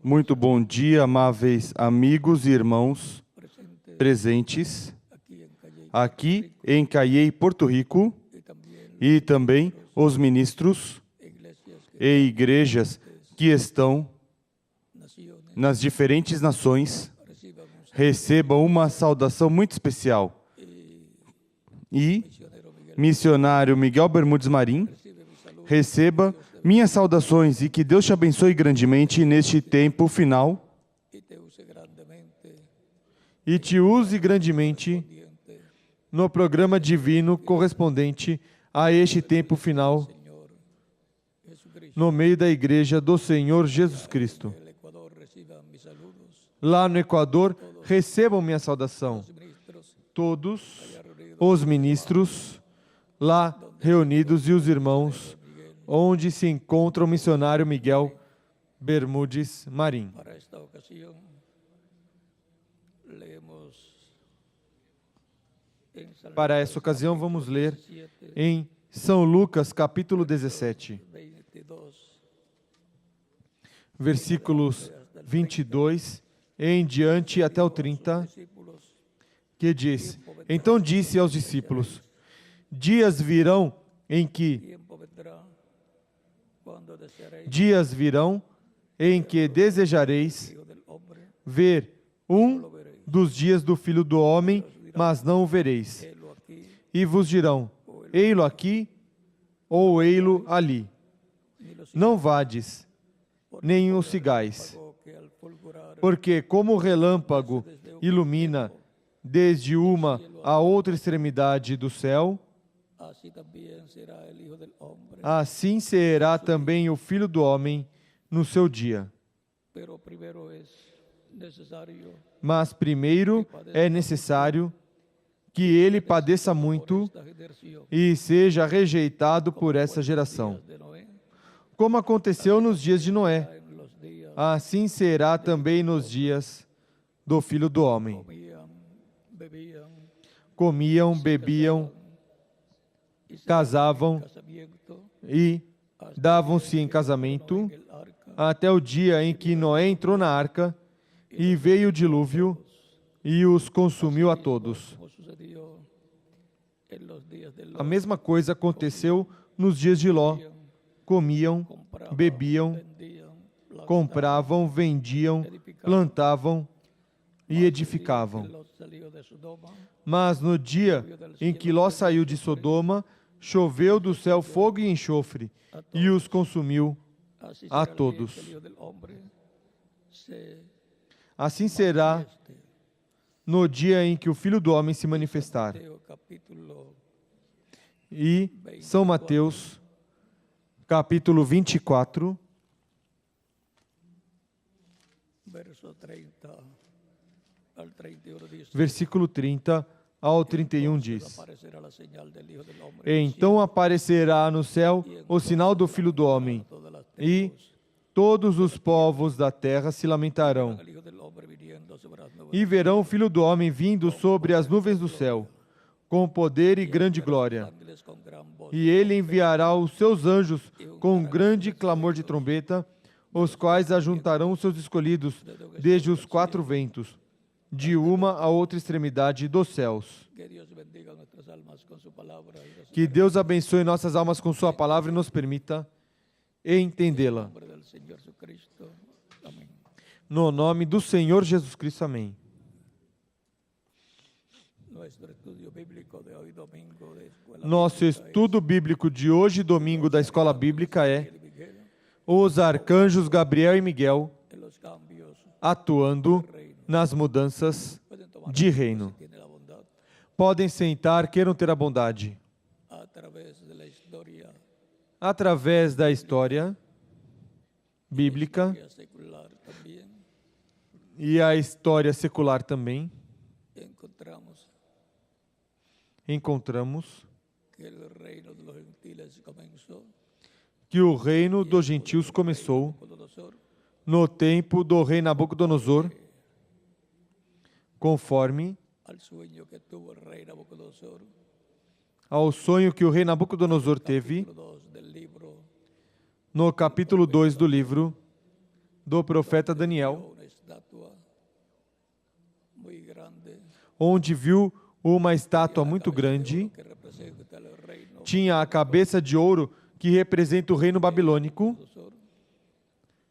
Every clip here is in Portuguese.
Muito bom dia, amáveis amigos e irmãos presentes aqui em Cayey, Porto Rico, e também os ministros e igrejas que estão nas diferentes nações. Recebam uma saudação muito especial. E missionário Miguel Bermudes Marim, receba minhas saudações e que Deus te abençoe grandemente neste tempo final e te use grandemente no programa divino correspondente a este tempo final no meio da Igreja do Senhor Jesus Cristo. Lá no Equador, recebam minha saudação. Todos os ministros lá reunidos e os irmãos onde se encontra o missionário Miguel Bermudes Marim. Para essa ocasião, vamos ler em São Lucas, capítulo 17, versículos 22 em diante até o 30, que diz: Então disse aos discípulos: Dias virão em que desejareis ver um dos dias do Filho do Homem, mas não o vereis. E vos dirão: ei-lo aqui, ou ei-lo ali. Não vades, nem o sigais. Porque como o relâmpago ilumina desde uma a outra extremidade do céu, assim será também o Filho do Homem no seu dia. Mas primeiro é necessário que ele padeça muito e seja rejeitado por essa geração. Como aconteceu nos dias de Noé, assim será também nos dias do Filho do Homem. Comiam, bebiam, casavam e davam-se em casamento até o dia em que Noé entrou na arca e veio o dilúvio e os consumiu a todos. A mesma coisa aconteceu nos dias de Ló. Comiam, bebiam, compravam, vendiam, plantavam e edificavam. Mas no dia em que Ló saiu de Sodoma, choveu do céu fogo e enxofre, e os consumiu a todos. Assim será no dia em que o Filho do Homem se manifestar. E São Mateus, capítulo 24, versículo 30 ao 31 diz: Então aparecerá no céu o sinal do Filho do Homem, e todos os povos da terra se lamentarão, e verão o Filho do Homem vindo sobre as nuvens do céu, com poder e grande glória. E ele enviará os seus anjos com grande clamor de trombeta, os quais ajuntarão os seus escolhidos desde os quatro ventos, de uma a outra extremidade dos céus. Que Deus abençoe nossas almas com sua palavra e nos permita entendê-la. No nome do Senhor Jesus Cristo, amém. Nosso estudo bíblico de hoje, domingo da Escola Bíblica, é os arcanjos Gabriel e Miguel atuando nas mudanças de reino. Podem sentar, queiram ter a bondade. Através da história bíblica e a história secular também, encontramos que o reino dos gentios começou no tempo do rei Nabucodonosor, conforme ao sonho que o rei Nabucodonosor teve no capítulo 2 do livro do profeta Daniel, onde viu uma estátua muito grande, tinha a cabeça de ouro que representa o reino babilônico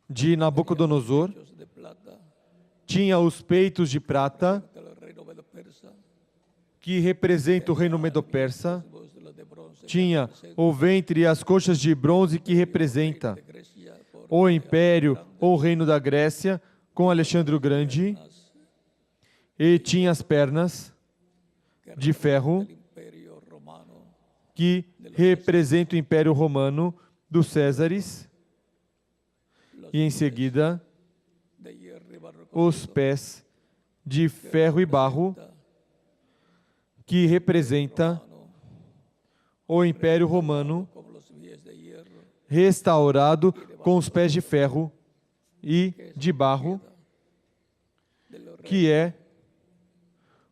de Nabucodonosor, tinha os peitos de prata, que representa o reino medo-persa, tinha o ventre e as coxas de bronze, que representa o império ou reino da Grécia, com Alexandre o Grande, e tinha as pernas de ferro, que representa o Império Romano dos Césares, e em seguida os pés de ferro e barro, que representa o Império Romano restaurado com os pés de ferro e de barro, que é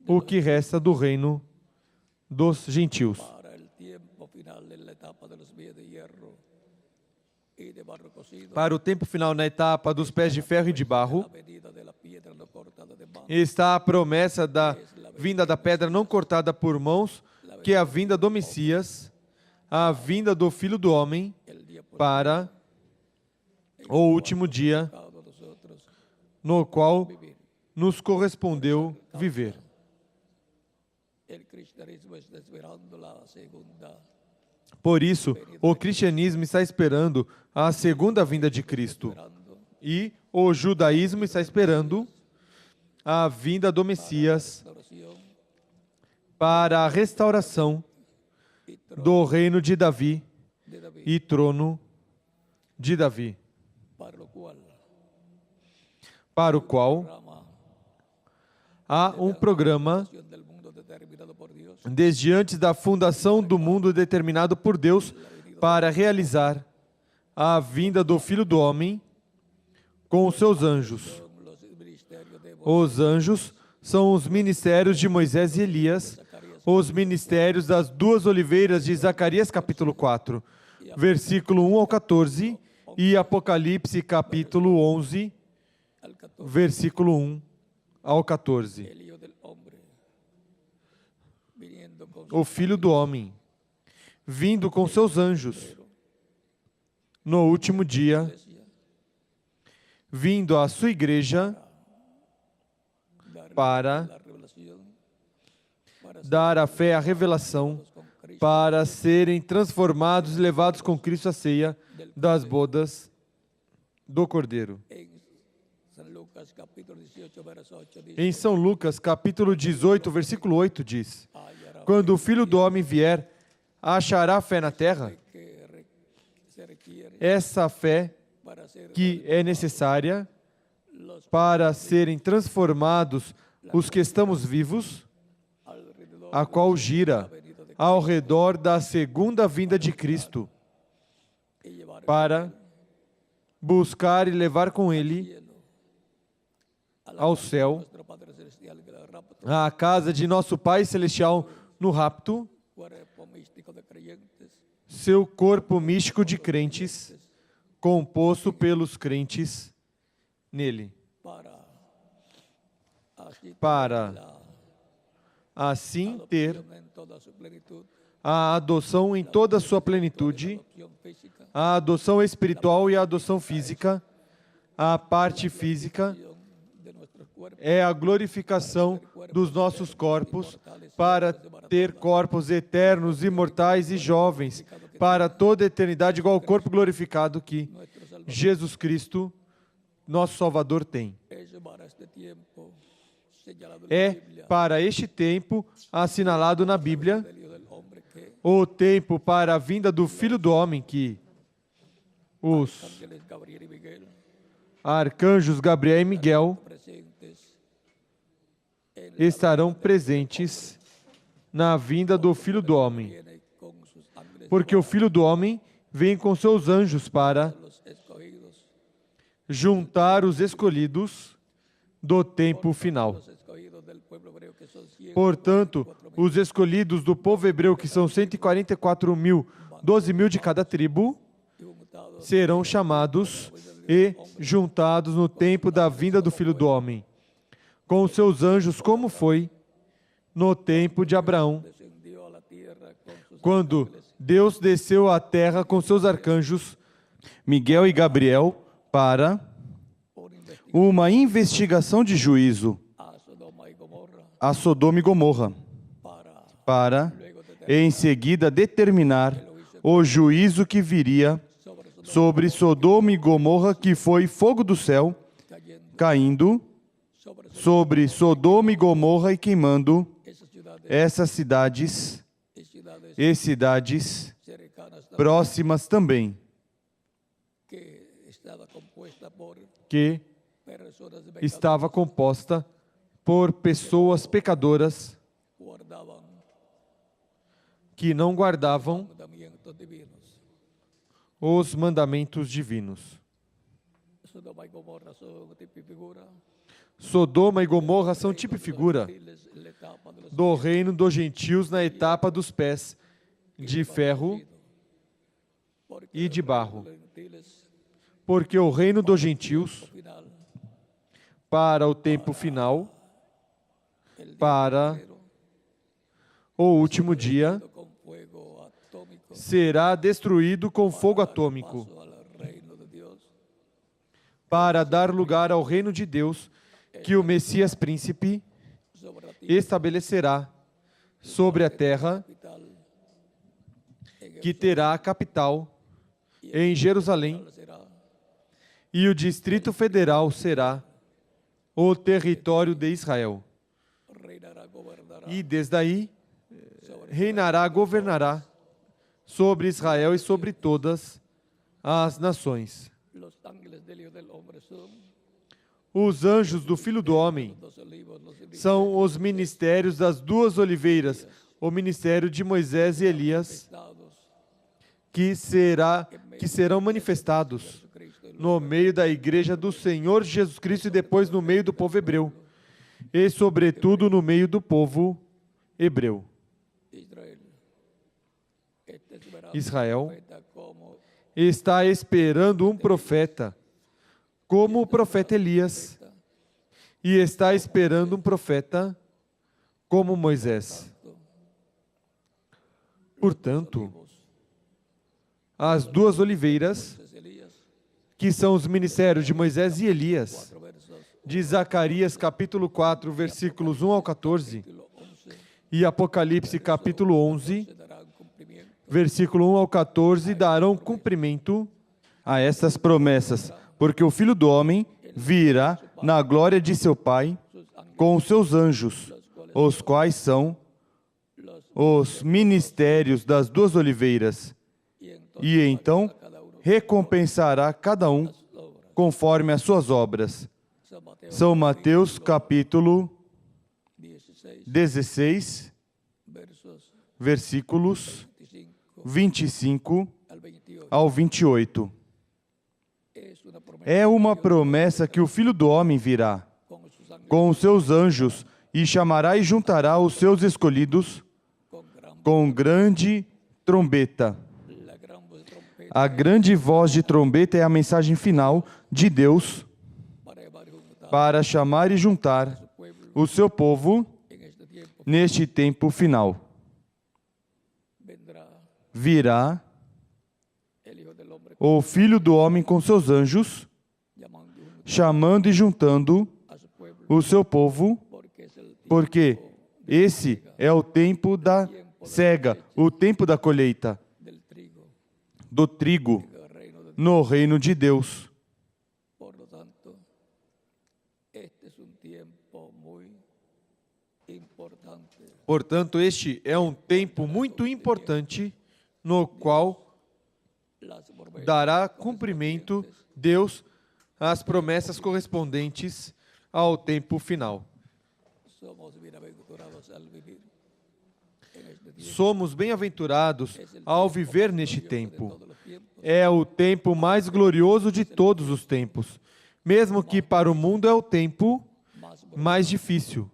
o que resta do reino dos gentios. Para o tempo final na etapa dos pés de ferro e de barro, está a promessa da vinda da pedra não cortada por mãos, que é a vinda do Messias, a vinda do Filho do Homem, para o último dia, no qual nos correspondeu viver. Por isso, o cristianismo está esperando a segunda vinda de Cristo, e o judaísmo está esperando a vinda do Messias para a restauração do reino de Davi e trono de Davi, para o qual há um programa desde antes da fundação do mundo determinado por Deus para realizar a vinda do Filho do Homem com os seus anjos. Os anjos são os ministérios de Moisés e Elias, os ministérios das duas oliveiras de Zacarias capítulo 4, versículo 1 ao 14, e Apocalipse capítulo 11, versículo 1 ao 14. O Filho do Homem, vindo com seus anjos, no último dia, vindo à sua igreja para dar a fé, a revelação, para serem transformados e levados com Cristo à ceia das bodas do Cordeiro. Em São Lucas, capítulo 18, versículo 8, diz: quando o Filho do Homem vier, achará fé na terra? Essa fé que é necessária para serem transformados os que estamos vivos, a qual gira ao redor da segunda vinda de Cristo, para buscar e levar com Ele ao céu, à casa de nosso Pai Celestial no rapto, seu corpo místico de crentes, composto pelos crentes nele, para assim ter a adoção em toda a sua plenitude, a adoção espiritual e a adoção física. A parte física é a glorificação dos nossos corpos, para ter corpos eternos, imortais e jovens, para toda a eternidade, igual ao corpo glorificado que Jesus Cristo, nosso Salvador, tem. É para este tempo, assinalado na Bíblia, o tempo para a vinda do Filho do Homem, que os arcanjos Gabriel e Miguel estarão presentes na vinda do Filho do Homem, porque o Filho do Homem vem com seus anjos para juntar os escolhidos do tempo final. Portanto, os escolhidos do povo hebreu, que são 144 mil, 12 mil de cada tribo, serão chamados e juntados no tempo da vinda do Filho do Homem, com os seus anjos, como foi no tempo de Abraão, quando Deus desceu à terra com seus arcanjos, Miguel e Gabriel, para uma investigação de juízo a Sodoma e Gomorra, para, em seguida, determinar o juízo que viria sobre Sodoma e Gomorra, que foi fogo do céu, caindo sobre Sodoma e Gomorra e queimando essas cidades e cidades próximas também, que estava composta por pessoas pecadoras que não guardavam os mandamentos divinos. Sodoma e Gomorra são tipo e figura do reino dos gentios na etapa dos pés de ferro e de barro. Porque o reino dos gentios, para o tempo final, para o último dia, será destruído com fogo atômico, para dar lugar ao reino de Deus, que o Messias príncipe estabelecerá sobre a terra, que terá a capital em Jerusalém, e o Distrito Federal será o território de Israel. E desde aí, reinará, governará sobre Israel e sobre todas as nações. Os anjos do Filho do Homem são os ministérios das duas oliveiras, o ministério de Moisés e Elias, que serão manifestados no meio da igreja do Senhor Jesus Cristo e depois no meio do povo hebreu, e sobretudo no meio do povo hebreu. Israel está esperando um profeta, como o profeta Elias, e está esperando um profeta como Moisés. Portanto, as duas oliveiras, que são os ministérios de Moisés e Elias, de Zacarias capítulo 4, versículos 1 ao 14, e Apocalipse capítulo 11, versículo 1 ao 14, darão cumprimento a estas promessas, porque o Filho do Homem virá na glória de seu Pai com os seus anjos, os quais são os ministérios das duas oliveiras, e então recompensará cada um conforme as suas obras. São Mateus capítulo 16, versículos 25 ao 28. É uma promessa que o Filho do Homem virá com os seus anjos e chamará e juntará os seus escolhidos com grande trombeta. A grande voz de trombeta é a mensagem final de Deus para chamar e juntar o seu povo neste tempo final. Virá o Filho do Homem com seus anjos, chamando e juntando o seu povo, porque esse é o tempo da cega, o tempo da colheita do trigo no reino de Deus. Portanto, este é um tempo muito importante no qual dará cumprimento Deus às promessas correspondentes ao tempo final. Somos bem-aventurados ao viver neste tempo. É o tempo mais glorioso de todos os tempos, mesmo que para o mundo é o tempo mais difícil,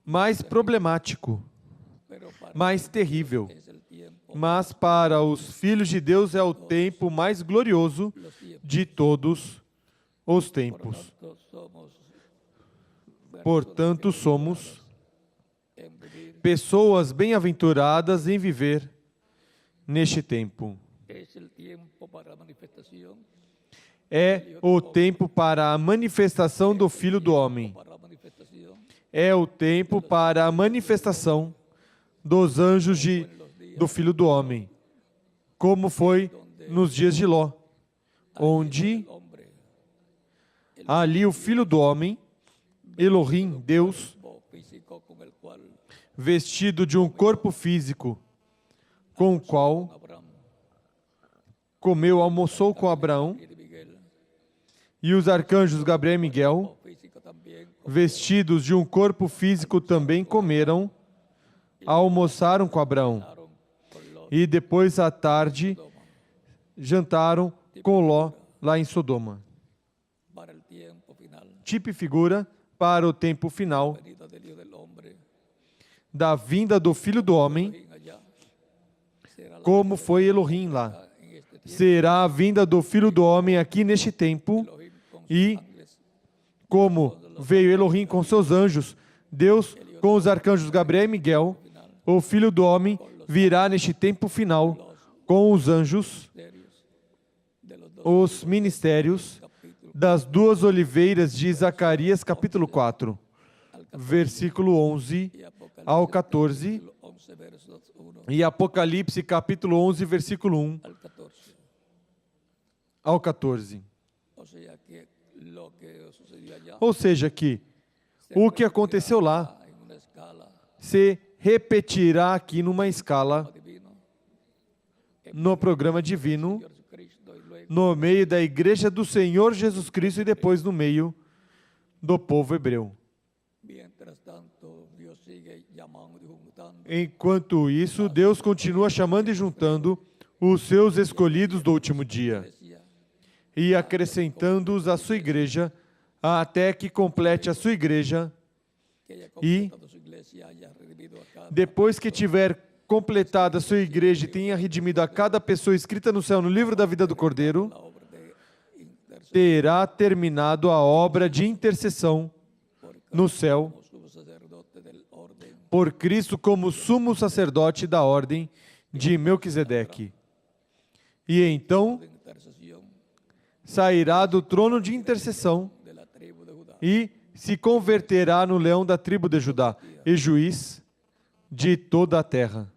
mais problemático, mais terrível. mas para os filhos de Deus é o tempo mais glorioso de todos os tempos. Portanto, somos pessoas bem-aventuradas em viver neste tempo. É o tempo para a manifestação do Filho do Homem. É o tempo para a manifestação dos anjos do Filho do Homem, como foi nos dias de Ló, onde ali o Filho do Homem, Elohim, Deus, vestido de um corpo físico, com o qual comeu, almoçou com Abraão, e os arcanjos Gabriel e Miguel, vestidos de um corpo físico, também comeram, almoçaram com Abraão, e depois à tarde jantaram com Ló lá em Sodoma. Tipo e figura para o tempo final da vinda do Filho do Homem, como foi Elohim lá. Será a vinda do Filho do Homem aqui neste tempo, e como veio Elohim com seus anjos, Deus com os arcanjos Gabriel e Miguel, o Filho do Homem virá neste tempo final com os anjos, os ministérios das duas oliveiras de Zacarias, capítulo 4, versículo 11 ao 14, e Apocalipse, capítulo 11, versículo 1 ao 14. Ou seja, que o que aconteceu lá se repetirá aqui numa escala, no programa divino, no meio da Igreja do Senhor Jesus Cristo e depois no meio do povo hebreu. Enquanto isso, Deus continua chamando e juntando os seus escolhidos do último dia e acrescentando-os à sua igreja, até que complete a sua igreja, e depois que tiver completada a sua igreja e tenha redimido a cada pessoa escrita no céu no livro da vida do Cordeiro, terá terminado a obra de intercessão no céu por Cristo como sumo sacerdote da ordem de Melquisedeque. E então sairá do trono de intercessão e se converterá no leão da tribo de Judá e juiz de toda a terra.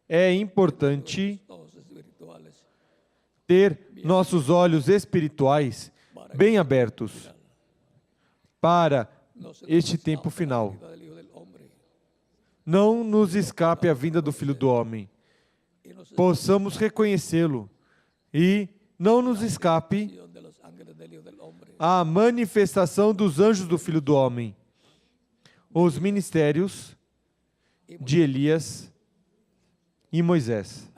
É importante ter nossos olhos espirituais bem abertos para este tempo final. Não nos escape a vinda do Filho do Homem. Possamos reconhecê-lo e não nos escape a manifestação dos anjos do Filho do Homem, os ministérios de Elias e Moisés.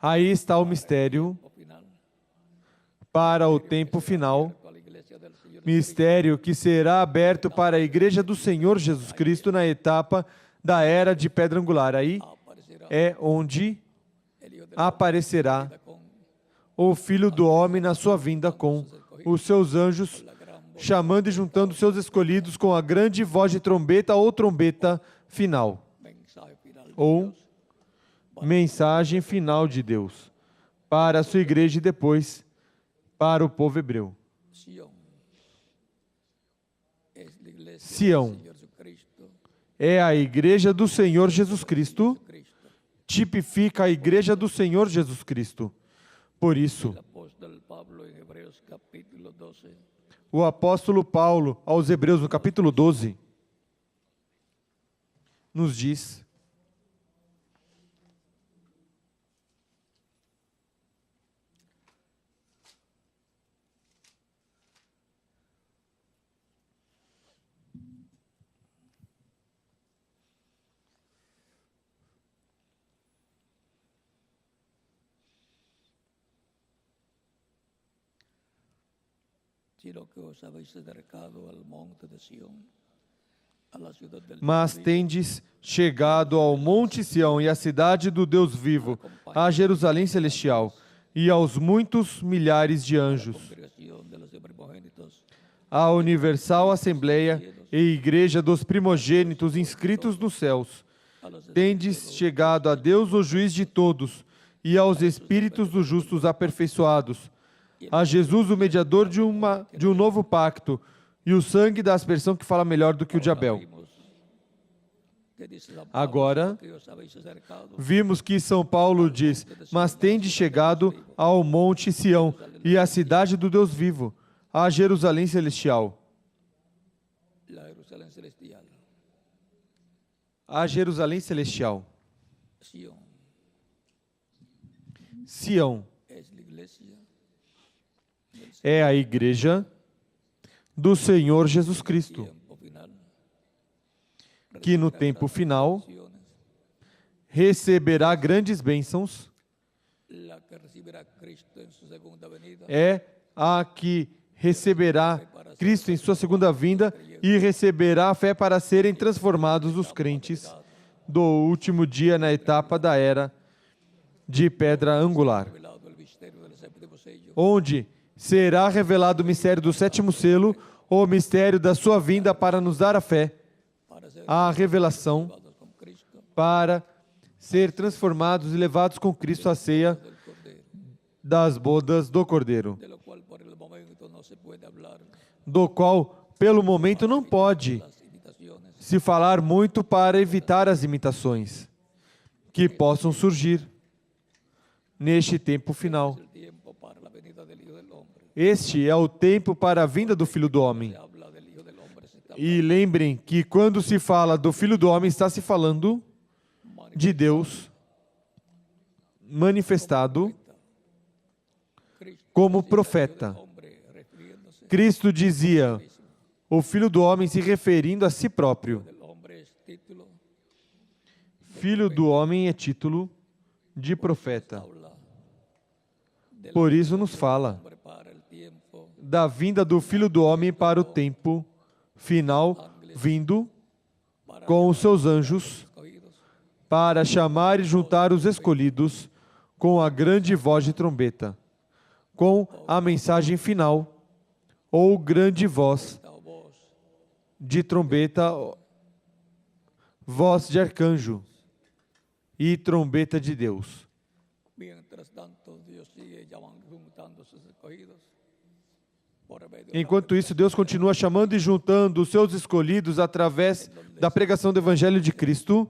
Aí está o mistério para o tempo final, mistério que será aberto para a Igreja do Senhor Jesus Cristo na etapa da Era de Pedra Angular. Aí é onde aparecerá o Filho do Homem na sua vinda com os seus anjos, chamando e juntando seus escolhidos com a grande voz de trombeta ou trombeta final, ou mensagem final de Deus, para a sua igreja e depois para o povo hebreu. Sião é a igreja do Senhor Jesus Cristo, tipifica a igreja do Senhor Jesus Cristo. Por isso, o apóstolo Paulo, aos Hebreus, no capítulo 12, nos diz: sino que os habéis acercado al monte de Sión Mas tendes chegado ao Monte Sião e à cidade do Deus vivo, a Jerusalém celestial, e aos muitos milhares de anjos, à universal assembleia e igreja dos primogênitos inscritos nos céus. Tendes chegado a Deus, o juiz de todos, e aos espíritos dos justos aperfeiçoados, a Jesus, o mediador de um novo pacto, e o sangue da aspersão que fala melhor do que o de Abel. Agora, vimos que São Paulo diz: mas tendes chegado ao Monte Sião e à cidade do Deus vivo, a Jerusalém celestial. A Jerusalém celestial. Sião é a igreja do Senhor Jesus Cristo, que no tempo final receberá grandes bênçãos, é a que receberá Cristo em sua segunda vinda e receberá a fé para serem transformados os crentes do último dia na etapa da era de pedra angular, onde será revelado o mistério do sétimo selo, o mistério da sua vinda para nos dar a fé, a revelação, para ser transformados e levados com Cristo à ceia das bodas do Cordeiro, do qual, pelo momento, não pode se falar muito para evitar as imitações que possam surgir neste tempo final. Este é o tempo para a vinda do Filho do Homem. E lembrem que quando se fala do Filho do Homem, está se falando de Deus manifestado como profeta. Cristo dizia, o Filho do Homem se referindo a si próprio. Filho do Homem é título de profeta. Por isso nos fala da vinda do Filho do Homem para o tempo final, vindo com os seus anjos para chamar e juntar os escolhidos com a grande voz de trombeta, com a mensagem final, ou grande voz de trombeta, voz de arcanjo e trombeta de Deus. Enquanto isso, Deus continua chamando e juntando os seus escolhidos através da pregação do Evangelho de Cristo,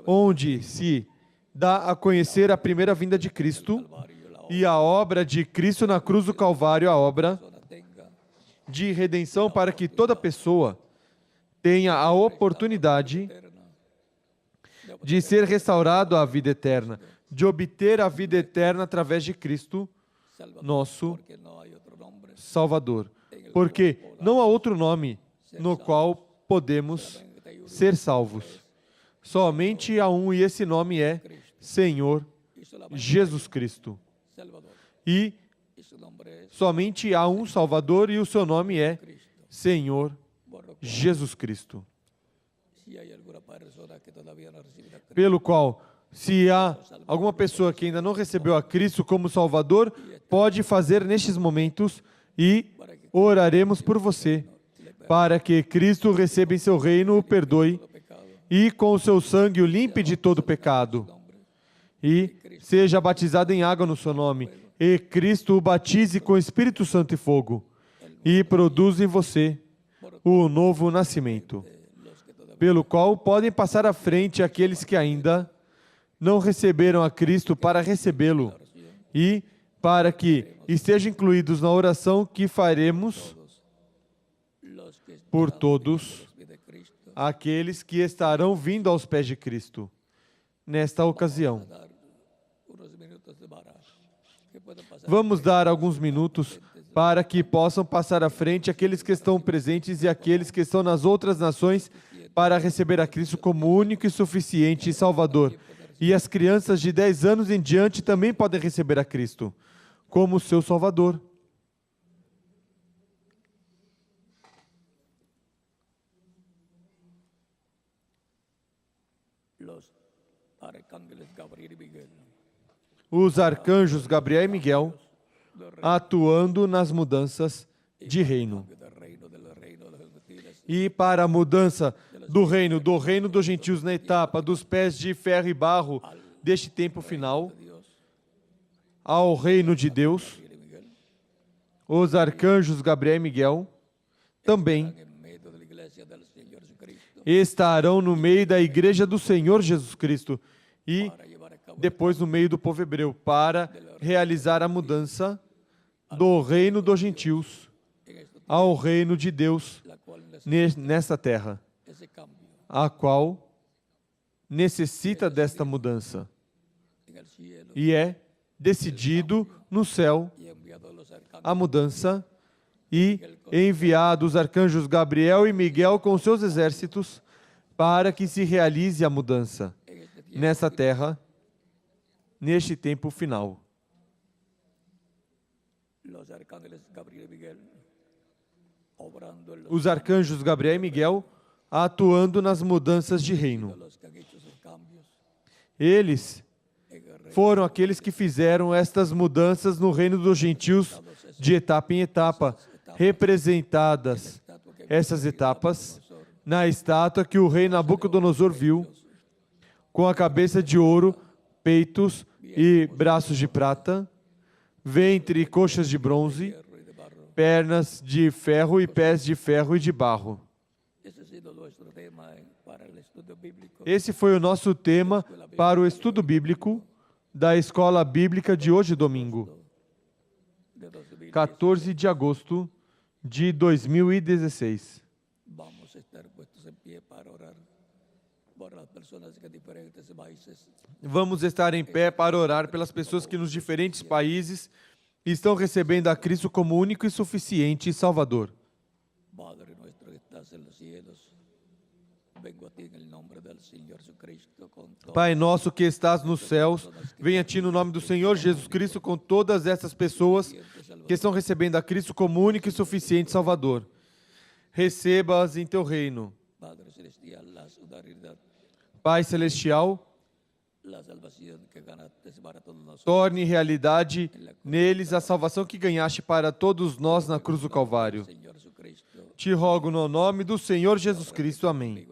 onde se dá a conhecer a primeira vinda de Cristo e a obra de Cristo na cruz do Calvário, a obra de redenção para que toda pessoa tenha a oportunidade de ser restaurado à vida eterna, de obter a vida eterna através de Cristo, nosso Salvador. Porque não há outro nome no qual podemos ser salvos. Somente há um, e esse nome é Senhor Jesus Cristo. E somente há um Salvador, e o seu nome é Senhor Jesus Cristo. Pelo qual, se há alguma pessoa que ainda não recebeu a Cristo como Salvador, pode fazer nestes momentos e oraremos por você, para que Cristo receba em seu reino, o perdoe e com o seu sangue o limpe de todo pecado. E seja batizado em água no seu nome, e Cristo o batize com Espírito Santo e fogo, e produza em você o novo nascimento, pelo qual podem passar à frente aqueles que ainda não receberam a Cristo para recebê-lo, e para que estejam incluídos na oração que faremos por todos aqueles que estarão vindo aos pés de Cristo nesta ocasião. Vamos dar alguns minutos para que possam passar à frente aqueles que estão presentes e aqueles que estão nas outras nações para receber a Cristo como único e suficiente Salvador. E as crianças de 10 anos em diante também podem receber a Cristo como seu Salvador. os arcanjos Gabriel e Miguel atuando nas mudanças de reino. E para a mudança do reino dos gentios na etapa dos pés de ferro e barro deste tempo final, ao reino de Deus, os arcanjos Gabriel e Miguel também estarão no meio da igreja do Senhor Jesus Cristo e depois no meio do povo hebreu, para realizar a mudança do reino dos gentios ao reino de Deus nesta terra, a qual necessita desta mudança. E é decidido no céu a mudança e enviado os arcanjos Gabriel e Miguel com seus exércitos para que se realize a mudança nessa terra, neste tempo final. Os arcanjos Gabriel e Miguel atuando nas mudanças de reino. Eles foram aqueles que fizeram estas mudanças no reino dos gentios de etapa em etapa, representadas essas etapas na estátua que o rei Nabucodonosor viu, com a cabeça de ouro, peitos e braços de prata, ventre e coxas de bronze, pernas de ferro e pés de ferro e de barro. Esse foi o nosso tema para o estudo bíblico da Escola Bíblica de hoje, domingo, 14 de agosto de 2016. Vamos estar em pé para orar pelas pessoas que nos diferentes países estão recebendo a Cristo como único e suficiente Salvador. Pai nosso que estás nos céus, venha a Ti no nome do Senhor Jesus Cristo com todas essas pessoas que estão recebendo a Cristo como único e suficiente Salvador. Receba-as em Teu reino. Pai Celestial, torne realidade neles a salvação que ganhaste para todos nós na cruz do Calvário. Te rogo no nome do Senhor Jesus Cristo. Amém.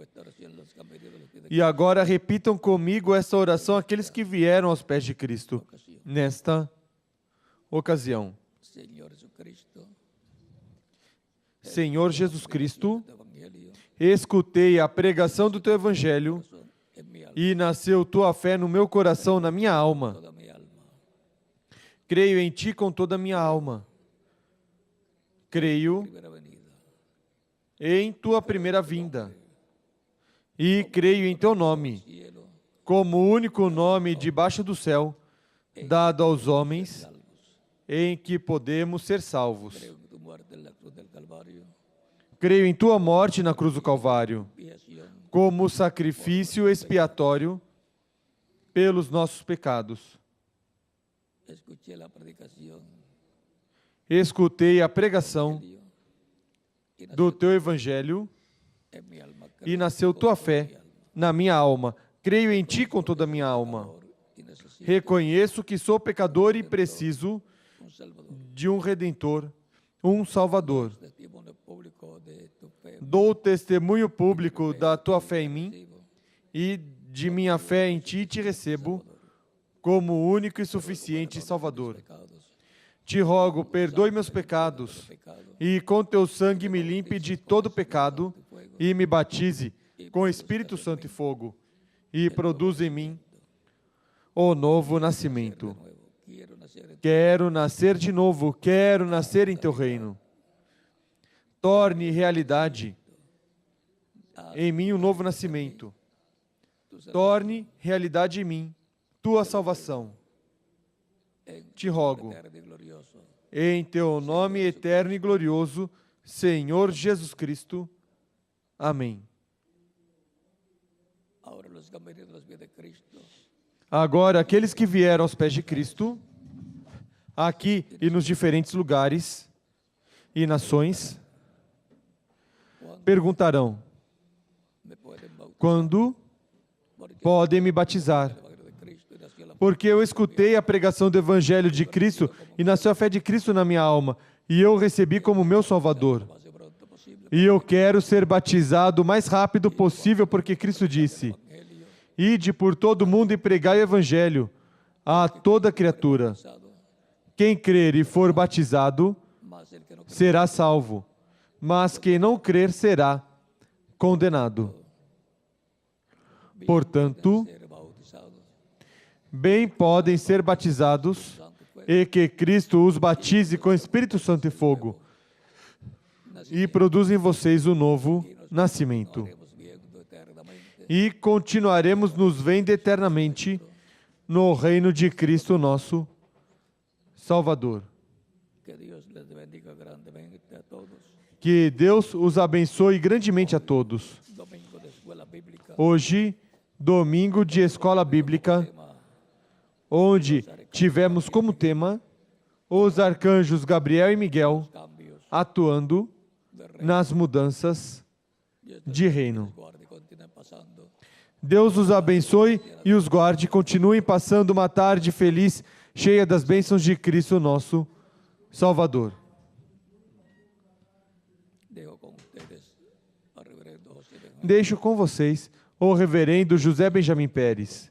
E agora repitam comigo essa oração aqueles que vieram aos pés de Cristo nesta ocasião. Senhor Jesus Cristo, escutei a pregação do Teu Evangelho e nasceu Tua fé no meu coração, na minha alma. Creio em Ti com toda a minha alma. Creio em Tua primeira vinda. E creio em Teu nome, como o único nome debaixo do céu, dado aos homens, em que podemos ser salvos. Creio em Tua morte na cruz do Calvário, como sacrifício expiatório pelos nossos pecados. Escutei a pregação do Teu Evangelho e nasceu Tua fé na minha alma. Creio em Ti com toda a minha alma. Reconheço que sou pecador e preciso de um Redentor, um Salvador. Dou testemunho público da Tua fé em mim e de minha fé em Ti te recebo como único e suficiente Salvador. Te rogo, perdoe meus pecados e com Teu sangue me limpe de todo pecado e me batize com Espírito Santo e fogo e produza em mim o novo nascimento. Quero nascer de novo, quero nascer em Teu reino. Torne realidade em mim o novo nascimento. Torne realidade em mim Tua salvação. Te rogo, em Teu nome eterno e glorioso, Senhor Jesus Cristo. Amém. Agora, aqueles que vieram aos pés de Cristo, aqui e nos diferentes lugares e nações, perguntarão: quando podem me batizar? porque eu escutei a pregação do Evangelho de Cristo e nasceu a fé de Cristo na minha alma, e eu o recebi como meu Salvador. E eu quero ser batizado o mais rápido possível, porque Cristo disse: ide por todo o mundo e pregai o Evangelho a toda criatura. Quem crer e for batizado será salvo, mas quem não crer será condenado. Portanto, bem podem ser batizados e que Cristo os batize com Espírito Santo e fogo e produza em vocês o novo nascimento. E continuaremos nos vendo eternamente no reino de Cristo nosso Salvador. Que Deus os abençoe grandemente a todos. Hoje, domingo de escola bíblica, onde tivemos como tema os arcanjos Gabriel e Miguel atuando nas mudanças de reino. Deus os abençoe e os guarde. Continuem passando uma tarde feliz, cheia das bênçãos de Cristo nosso Salvador. Deixo com vocês o reverendo José Benjamin Pérez,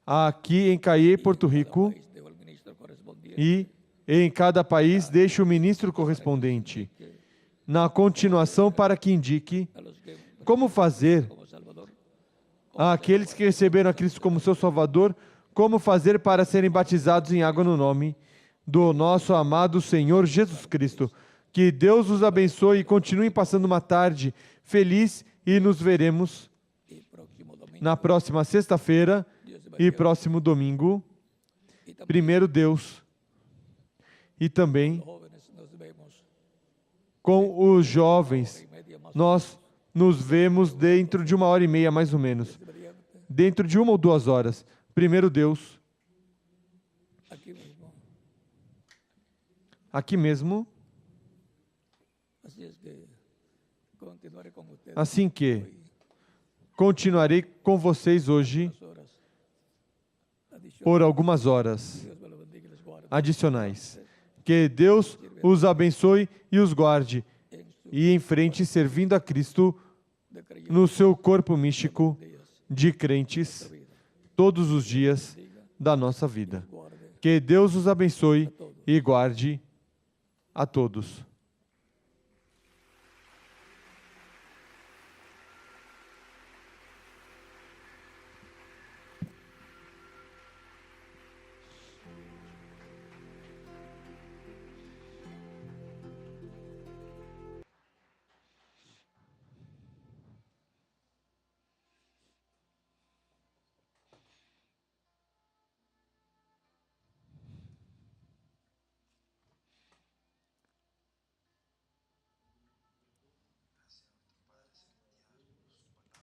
aqui em Caiê, Porto Rico, e em cada país deixo o ministro correspondente, na continuação, para que indique como fazer àqueles que receberam a Cristo como seu Salvador, como fazer para serem batizados em água no nome do nosso amado Senhor Jesus Cristo. Que Deus os abençoe e continuem passando uma tarde feliz e nos veremos na próxima sexta-feira e próximo domingo. Primeiro Deus. E também com os jovens. Nós nos vemos dentro de 1h30, mais ou menos. Dentro de 1 ou 2 horas. Primeiro Deus. Aqui mesmo. Assim que continuarei com vocês hoje por algumas horas adicionais. Que Deus os abençoe e os guarde, e em frente servindo a Cristo no seu corpo místico de crentes todos os dias da nossa vida. Que Deus os abençoe e guarde a todos.